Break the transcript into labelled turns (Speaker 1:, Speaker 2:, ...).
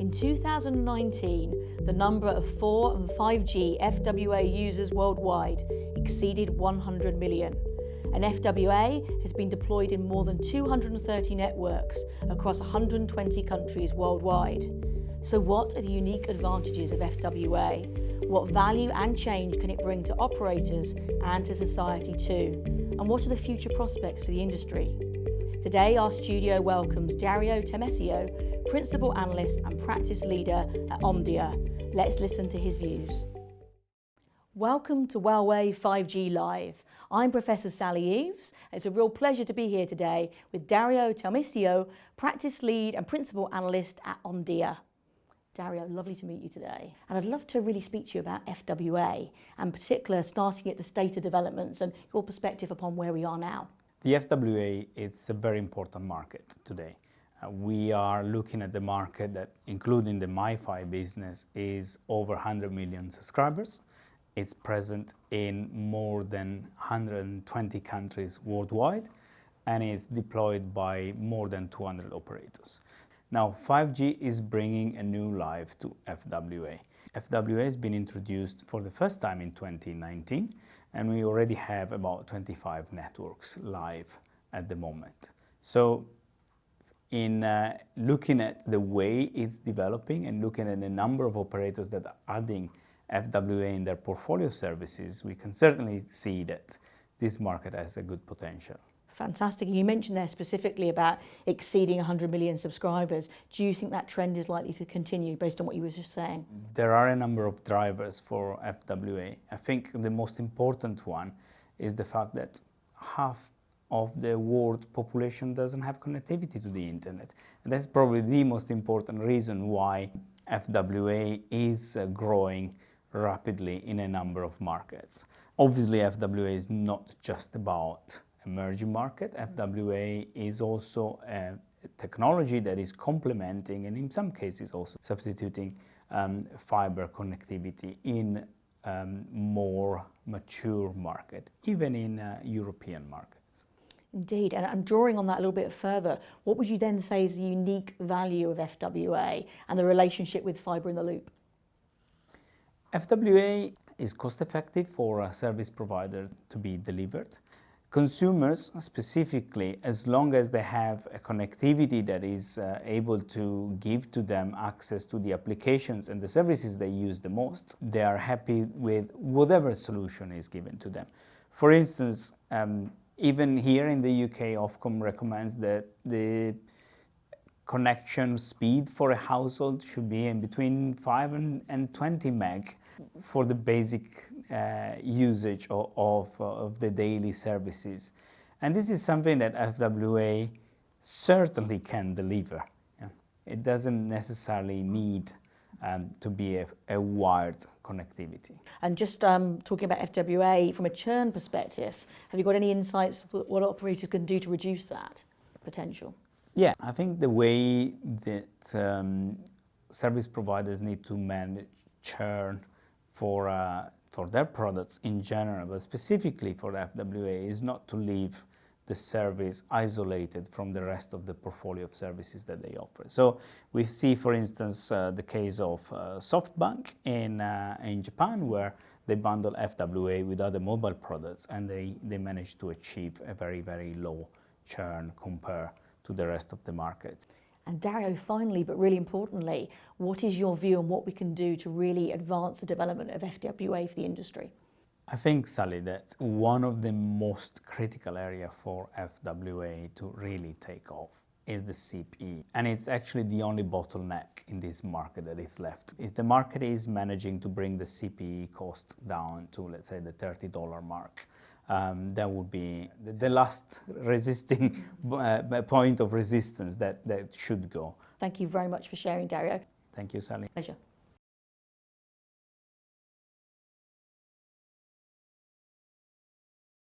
Speaker 1: In 2019, the number of 4 and 5G FWA users worldwide exceeded 100 million. And FWA has been deployed in more than 230 networks across 120 countries worldwide. So what are the unique advantages of FWA? What value and change can it bring to operators and to society too? And what are the future prospects for the industry? Today, our studio welcomes Dario Talmesio, Principal Analyst and Practice Leader at Omdia. Let's listen to his views. Welcome to Huawei 5G Live. I'm Professor Sally Eaves. It's a real pleasure to be here today with Dario Talmesio, Practice Lead and Principal Analyst at Omdia. Dario, lovely to meet you today. And I'd love to really speak to you about FWA, and in particular starting at the state of developments and your perspective upon where we are now.
Speaker 2: The FWA is a very important market today. We are looking at the market that, including the MiFi business, is over 100 million subscribers. It's present in more than 120 countries worldwide and is deployed by more than 200 operators. Now, 5G is bringing a new life to FWA. FWA has been introduced for the first time in 2019, and we already have about 25 networks live at the moment. So in looking at the way it's developing and looking at the number of operators that are adding FWA in their portfolio services, we can certainly see that this market has a good potential.
Speaker 1: Fantastic. You mentioned there specifically about exceeding 100 million subscribers. Do you think that trend is likely to continue based on what you were just saying?
Speaker 2: There are a number of drivers for FWA. I think the most important one is the fact that half of the world population doesn't have connectivity to the internet. And that's probably the most important reason why FWA is growing rapidly in a number of markets. Obviously, FWA is not just about emerging market. FWA is also a technology that is complementing and in some cases also substituting fiber connectivity in more mature market, even in European markets.
Speaker 1: Indeed, and drawing on that a little bit further, what would you then say is the unique value of FWA and the relationship with fiber in the loop?
Speaker 2: FWA is cost effective for a service provider to be delivered. Consumers specifically, as long as they have a connectivity that is able to give to them access to the applications and the services they use the most, they are happy with whatever solution is given to them. For instance, even here in the UK, Ofcom recommends that the connection speed for a household should be in between 5 and 20 meg for the basic usage of the daily services. And this is something that FWA certainly can deliver. Yeah. It doesn't necessarily need to be a wired connectivity.
Speaker 1: And just talking about FWA from a churn perspective, have you got any insights what operators can do to reduce that potential?
Speaker 2: Yeah, I think the way that service providers need to manage churn for their products in general, but specifically for FWA, is not to leave the service isolated from the rest of the portfolio of services that they offer. So we see, for instance, the case of SoftBank in Japan, where they bundle FWA with other mobile products, and they manage to achieve a very, very low churn compared to the rest of the market.
Speaker 1: And Dario, finally, but really importantly, what is your view on what we can do to really advance the development of FWA for the industry?
Speaker 2: I think, Sally, that one of the most critical areas for FWA to really take off is the CPE. And it's actually the only bottleneck in this market that is left. If the market is managing to bring the CPE cost down to, let's say, the $30 mark, that would be the last resisting point of resistance that should go.
Speaker 1: Thank you very much for sharing, Dario.
Speaker 2: Thank you, Sally.
Speaker 1: Pleasure.